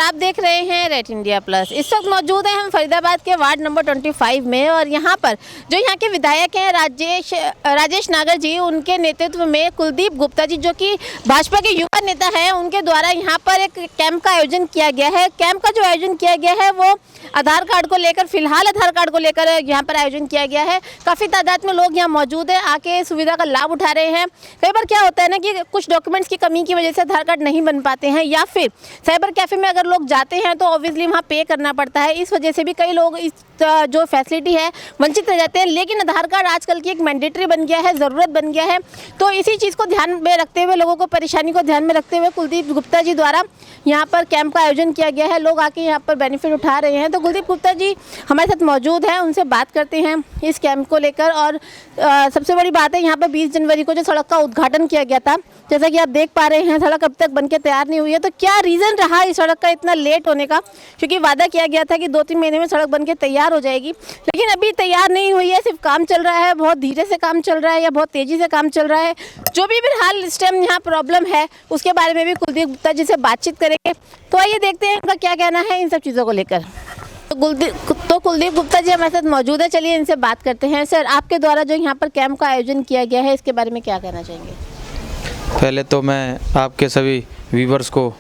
आप देख रहे हैं रेड इंडिया प्लस। इस वक्त मौजूद हैं हम फरीदाबाद के वार्ड नंबर 25 में और यहाँ पर जो यहाँ के विधायक हैं राजेश नागर जी, उनके नेतृत्व में कुलदीप गुप्ता जी जो कि भाजपा के युवा नेता हैं, उनके द्वारा यहाँ पर एक कैंप का आयोजन किया गया है। कैंप का जो आयोजन किया गया है वो आधार कार्ड को लेकर, फिलहाल आधार कार्ड को लेकर यहाँ पर आयोजन किया गया है। काफ़ी तादाद में लोग यहाँ मौजूद हैं, आके सुविधा का लाभ उठा रहे हैं। कई बार क्या होता है ना कि कुछ डॉक्यूमेंट्स की कमी की वजह से आधार कार्ड नहीं बन पाते हैं, या फिर साइबर कैफ़े में अगर लोग जाते हैं तो ऑब्वियसली वहाँ पे करना पड़ता है। इस वजह से भी कई लोग इस जो फैसिलिटी है वंचित रह जाते हैं। लेकिन आधार कार्ड आजकल की एक मैंडेटरी बन गया है, ज़रूरत बन गया है। तो इसी चीज़ को ध्यान में रखते हुए, लोगों को परेशानी को ध्यान में रखते हुए कुलदीप गुप्ता जी द्वारा यहाँ पर कैंप का आयोजन किया गया है। लोग आके यहाँ पर बेनिफिट उठा रहे हैं। तो कुलदीप गुप्ता जी हमारे साथ मौजूद हैं, उनसे बात करते हैं इस कैंप को लेकर। और सबसे बड़ी बात है, यहाँ पर 20 जनवरी को जो सड़क का उद्घाटन किया गया था, जैसा कि आप देख पा रहे हैं, सड़क अब तक बनके तैयार नहीं हुई है। तो क्या रीज़न रहा इस सड़क का इतना लेट होने का? क्योंकि वादा किया गया था कि 2-3 महीने में सड़क बनके तैयार हो जाएगी, लेकिन अभी तैयार नहीं हुई है। सिर्फ काम चल रहा है, बहुत धीरे से काम चल रहा है या बहुत तेज़ी से काम चल रहा है। जो भी फिलहाल इस टाइम यहाँ प्रॉब्लम है उसके बारे में भी कुलदीप गुप्ता जी से बातचीत करेंगे। तो आइए देखते हैं इनका क्या कहना है इन सब चीज़ों को लेकर। तो कुलदीप गुप्ता जी हमारे साथ मौजूद है, चलिए इनसे बात करते हैं। सर, आपके द्वारा जो यहाँ पर कैंप का आयोजन किया गया है, इसके बारे में क्या कहना चाहेंगे? पहले तो मैं आपके सभी व्यूवर्स को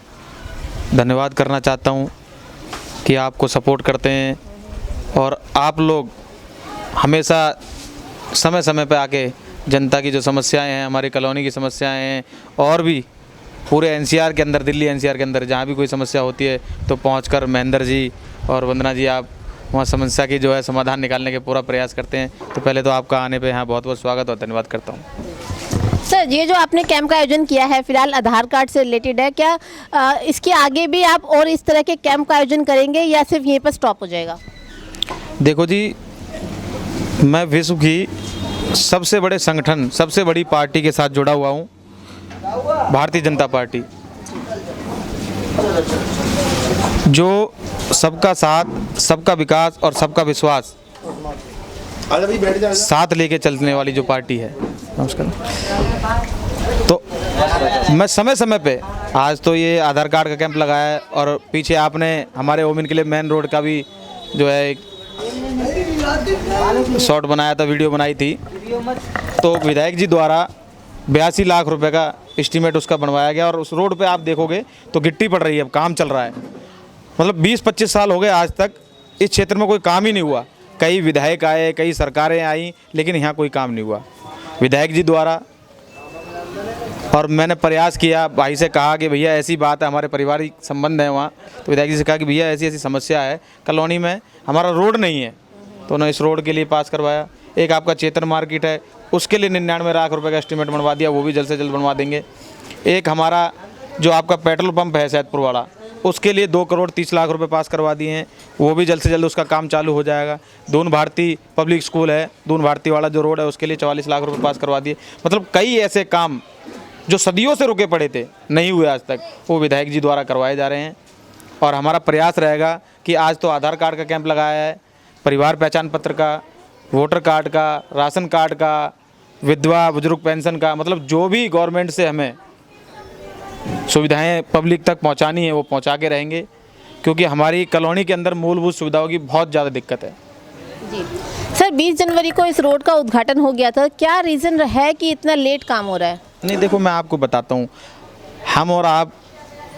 धन्यवाद करना चाहता हूँ कि आपको सपोर्ट करते हैं और आप लोग हमेशा समय समय पे आके जनता की जो समस्याएं हैं, हमारी कॉलोनी की समस्याएं हैं और भी पूरे एनसीआर के अंदर, दिल्ली एनसीआर के अंदर जहाँ भी कोई समस्या होती है तो पहुंचकर महेंद्र जी और वंदना जी आप वहाँ समस्या की जो है समाधान निकालने के पूरा प्रयास करते हैं। तो पहले तो आपका आने पे यहाँ बहुत बहुत स्वागत और धन्यवाद करता हूँ। सर, ये जो आपने कैंप का आयोजन किया है फिलहाल आधार कार्ड से रिलेटेड है, क्या इसके आगे भी आप और इस तरह के कैंप का आयोजन करेंगे या सिर्फ यहीं पर स्टॉप हो जाएगा? देखो जी, मैं विश्व की सबसे बड़े संगठन, सबसे बड़ी पार्टी के साथ जुड़ा हुआ हूँ, भारतीय जनता पार्टी, जो सबका साथ, सबका विकास और सबका विश्वास साथ लेके चलने वाली जो पार्टी है। नमस्कार। तो मैं समय समय पे, आज तो ये आधार कार्ड का कैंप लगाया है और पीछे आपने हमारे ओमिन के लिए मेन रोड का भी जो है एक शॉट बनाया था, वीडियो बनाई थी। तो विधायक जी द्वारा 82 लाख रुपए का एस्टीमेट उसका बनवाया गया और उस रोड पे आप देखोगे तो गिट्टी पड़ रही है, अब काम चल रहा है। मतलब 20-25 साल हो गए आज तक इस क्षेत्र में कोई काम ही नहीं हुआ। कई विधायक आए, कई सरकारें आई, लेकिन यहाँ कोई काम नहीं हुआ विधायक जी द्वारा। और मैंने प्रयास किया, भाई से कहा कि भैया ऐसी बात है, हमारे पारिवारिक संबंध है वहाँ, तो विधायक जी से कहा कि भैया ऐसी ऐसी समस्या है कॉलोनी में, हमारा रोड नहीं है। तो उन्होंने इस रोड के लिए पास करवाया। एक आपका चेतन मार्केट है, उसके लिए 99 लाख रुपए का एस्टीमेट बनवा दिया, वो भी जल्द से जल्द बनवा देंगे। एक हमारा जो आपका पेट्रोल पंप है सैदपुर वाला, उसके लिए 2 करोड़ 30 लाख रुपए पास करवा दिए हैं, वो भी जल्द से जल्द उसका काम चालू हो जाएगा। दून भारती पब्लिक स्कूल है, दून भारती वाला जो रोड है, उसके लिए 44 लाख रुपए पास करवा दिए। मतलब कई ऐसे काम जो सदियों से रुके पड़े थे, नहीं हुए आज तक, वो विधायक जी द्वारा करवाए जा रहे हैं। और हमारा प्रयास रहेगा कि आज तो आधार कार्ड का कैंप लगाया है, परिवार पहचान पत्र का, वोटर कार्ड का, राशन कार्ड का, विधवा बुजुर्ग पेंशन का, मतलब जो भी गवर्नमेंट से हमें सुविधाएं पब्लिक तक पहुंचानी है वो पहुंचा के रहेंगे, क्योंकि हमारी कॉलोनी के अंदर मूलभूत सुविधाओं की बहुत ज़्यादा दिक्कत है। जी सर, 20 जनवरी को इस रोड का उद्घाटन हो गया था, क्या रीज़न है कि इतना लेट काम हो रहा है? नहीं, देखो मैं आपको बताता हूँ, हम और आप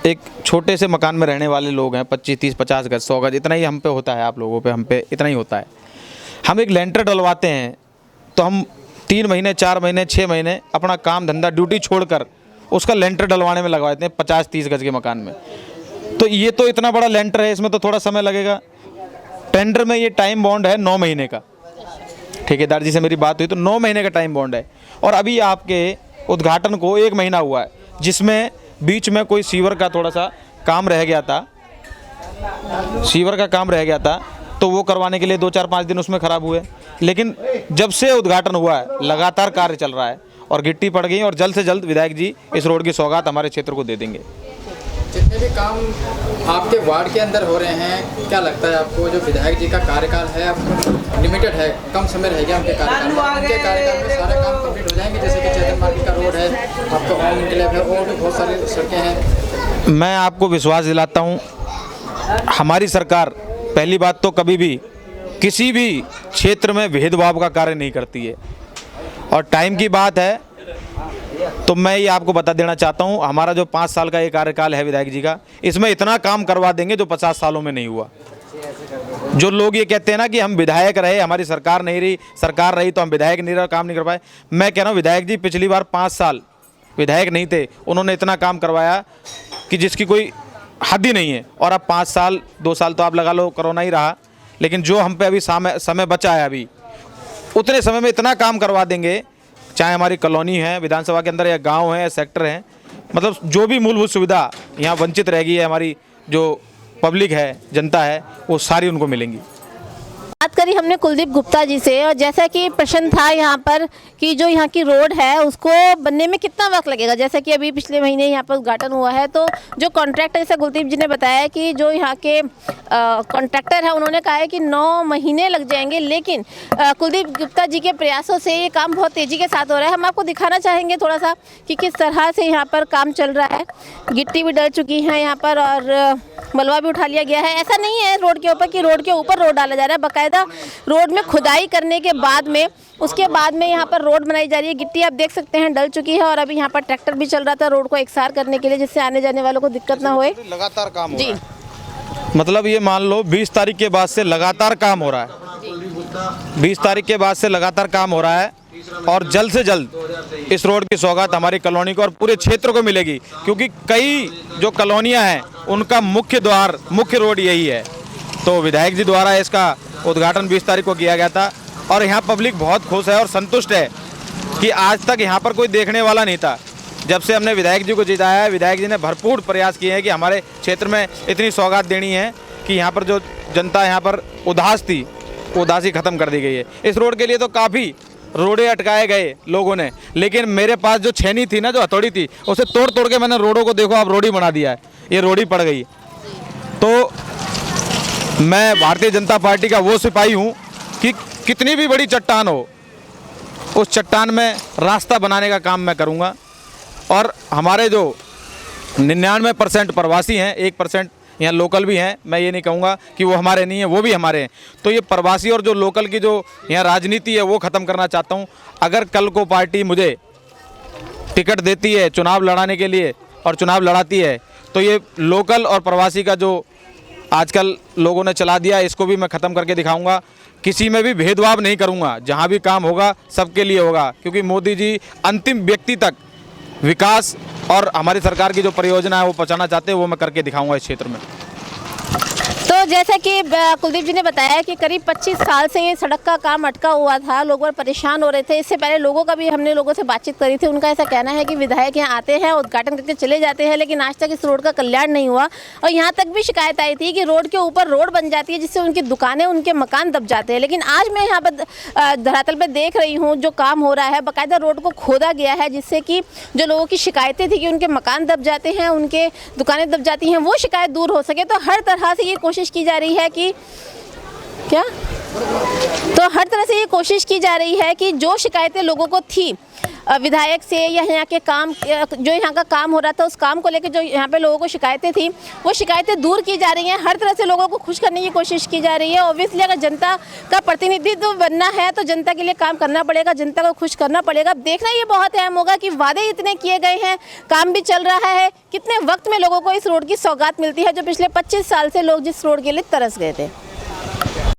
एक छोटे से मकान में रहने वाले लोग हैं, 25, 30, 50 गज, 100 गज, इतना ही हम पे होता है, आप लोगों पे, हम पे इतना ही होता है। हम एक लेंटर डलवाते हैं तो हम 3 महीने, 4 महीने, 6 महीने अपना काम धंधा ड्यूटी छोड़कर उसका लेंटर डलवाने में लगवा देते हैं 50-30 गज के मकान में। तो ये तो इतना बड़ा लेंटर है, इसमें तो थोड़ा समय लगेगा। टेंडर में ये टाइम बॉन्ड है 9 महीने का, ठेकेदार जी से मेरी बात हुई तो 9 महीने का टाइम बॉन्ड है। और अभी आपके उद्घाटन को 1 महीना हुआ है, जिसमें बीच में कोई सीवर का थोड़ा सा काम रह गया था, सीवर का काम रह गया था, तो वो करवाने के लिए 2-4-5 दिन उसमें ख़राब हुए। लेकिन जब से उद्घाटन हुआ है लगातार कार्य चल रहा है और गिट्टी पड़ गई और जल्द से जल्द विधायक जी इस रोड की सौगात हमारे क्षेत्र को दे देंगे। जितने भी काम आपके वार्ड के अंदर हो रहे हैं, क्या लगता है आपको जो विधायक जी का कार्यकाल है अब लिमिटेड है, कम समय रह गया उनके कार्यकाल में, उनके कार्यकाल में सारे काम कंप्लीट हो जाएंगे? जैसे कि चेतन मार्केट का रोड है, आपका होम इनक्लेव है और भी बहुत सारी सड़कें हैं। मैं आपको विश्वास दिलाता हूँ हमारी सरकार पहली बात तो कभी भी किसी भी क्षेत्र में भेदभाव का कार्य नहीं करती है। और टाइम की बात है तो मैं ये आपको बता देना चाहता हूँ, हमारा जो 5 साल का ये कार्यकाल है विधायक जी का, इसमें इतना काम करवा देंगे जो 50 सालों में नहीं हुआ। जो लोग ये कहते हैं ना कि हम विधायक रहे, हमारी सरकार नहीं रही, सरकार रही तो हम विधायक नहीं रहे, काम नहीं कर पाए। मैं कह रहा हूँ विधायक जी पिछली बार 5 साल विधायक नहीं थे, उन्होंने इतना काम करवाया कि जिसकी कोई हद ही नहीं है। और अब 5 साल 2 साल तो आप लगा लो कोरोना ही रहा, लेकिन जो हम पे अभी समय बचा है, अभी उतने समय में इतना काम करवा देंगे, चाहे हमारी कॉलोनी है विधानसभा के अंदर, या गांव है या सेक्टर है, मतलब जो भी मूलभूत सुविधा यहाँ वंचित रह गई है, हमारी जो पब्लिक है, जनता है, वो सारी उनको मिलेंगी। बात करी हमने कुलदीप गुप्ता जी से, और जैसा कि प्रश्न था यहाँ पर कि जो यहाँ की रोड है उसको बनने में कितना वक्त लगेगा, जैसा कि अभी पिछले महीने यहाँ पर उद्घाटन हुआ है, तो जो कॉन्ट्रैक्टर, जैसे कुलदीप जी ने बताया कि जो यहाँ के कॉन्ट्रैक्टर है उन्होंने कहा है कि 9 महीने लग जाएंगे, लेकिन कुलदीप गुप्ता जी के प्रयासों से ये काम बहुत तेज़ी के साथ हो रहा है। हम आपको दिखाना चाहेंगे थोड़ा सा कि किस तरह से यहाँ पर काम चल रहा है। गिट्टी भी डल चुकी है यहाँ पर और मलबा भी उठा लिया गया है। ऐसा नहीं है रोड के ऊपर कि रोड के ऊपर रोड डाला जा रहा है, बाकायदा रोड में खुदाई करने के बाद में, उसके बाद में यहाँ पर रोड बनाई जा रही है। गिट्टी आप देख सकते हैं डल चुकी है और अभी यहाँ पर ट्रैक्टर भी चल रहा था रोड को एकसार करने के लिए, जिससे आने जाने वालों को दिक्कत ना होए। लगातार काम हो रहा है, मतलब ये मान लो 20 तारीख के बाद से लगातार काम हो रहा है, 20 तारीख के बाद से लगातार काम हो रहा है। और जल्द से जल्द इस रोड की सौगात हमारी कॉलोनी को और पूरे क्षेत्र को मिलेगी, क्योंकि कई जो कॉलोनियां हैं उनका मुख्य द्वार, मुख्य रोड यही है। तो विधायक जी द्वारा इसका उद्घाटन 20 तारीख को किया गया था और यहाँ पब्लिक बहुत खुश है और संतुष्ट है कि आज तक यहाँ पर कोई देखने वाला नहीं था। जब से हमने विधायक जी को जिताया है, विधायक जी ने भरपूर प्रयास किए हैं कि हमारे क्षेत्र में इतनी सौगात देनी है कि यहाँ पर जो जनता यहाँ पर उदास थी, वो उदासी ख़त्म कर दी गई है। इस रोड के लिए तो काफ़ी रोडे अटकाए गए लोगों ने, लेकिन मेरे पास जो छेनी थी ना, जो हथौड़ी थी, उसे तोड़ तोड़ के मैंने रोडों को, देखो आप, रोडी बना दिया है, ये रोडी पड़ गई। तो मैं भारतीय जनता पार्टी का वो सिपाही हूँ कि कितनी भी बड़ी चट्टान हो, उस चट्टान में रास्ता बनाने का काम मैं करूँगा। और हमारे जो 99% प्रवासी हैं, 1% यहाँ लोकल भी हैं, मैं ये नहीं कहूँगा कि वो हमारे नहीं हैं, वो भी हमारे हैं। तो ये प्रवासी और जो लोकल की जो यहाँ राजनीति है वो ख़त्म करना चाहता हूँ। अगर कल को पार्टी मुझे टिकट देती है चुनाव लड़ाने के लिए और चुनाव लड़ाती है, तो ये लोकल और प्रवासी का जो आजकल लोगों ने चला दिया, इसको भी मैं ख़त्म करके दिखाऊंगा। किसी में भी भेदभाव नहीं करूंगा, जहां भी काम होगा सबके लिए होगा, क्योंकि मोदी जी अंतिम व्यक्ति तक विकास और हमारी सरकार की जो परियोजना है वो पहुंचाना चाहते हैं, वो मैं करके दिखाऊंगा इस क्षेत्र में। तो जैसा कि कुलदीप जी ने बताया कि करीब 25 साल से ये सड़क का काम अटका हुआ था, लोग और परेशान हो रहे थे। इससे पहले लोगों का भी, हमने लोगों से बातचीत करी थी, उनका ऐसा कहना है कि विधायक यहाँ आते हैं, उद्घाटन करके चले जाते हैं, लेकिन आज तक इस रोड का कल्याण नहीं हुआ। और यहाँ तक भी शिकायत आई थी कि रोड के ऊपर रोड बन जाती है, जिससे उनकी दुकानें, उनके मकान दब जाते हैं। लेकिन आज मैं यहाँ पर धरातल पर देख रही हूँ जो काम हो रहा है, बाकायदा रोड को खोदा गया है, जिससे कि जो लोगों की शिकायतें थी कि उनके मकान दब जाते हैं, उनके दुकानें दब जाती हैं, वो शिकायत दूर हो सके। तो हर तरह से ये कोशिश की जा रही है कि क्या, तो हर तरह से ये कोशिश की जा रही है कि जो शिकायतें लोगों को थी विधायक से या यहाँ के काम, जो यहाँ का काम हो रहा था, उस काम को लेकर जो यहाँ पे लोगों को शिकायतें थी, वो शिकायतें दूर की जा रही हैं। हर तरह से लोगों को खुश करने की कोशिश की जा रही है। ऑब्वियसली अगर जनता का प्रतिनिधित्व बनना है तो जनता के लिए काम करना पड़ेगा, जनता को खुश करना पड़ेगा। देखना ये बहुत अहम होगा कि वादे इतने किए गए हैं, काम भी चल रहा है, कितने वक्त में लोगों को इस रोड की सौगात मिलती है, जो पिछले 25 साल से लोग जिस रोड के लिए तरस गए थे।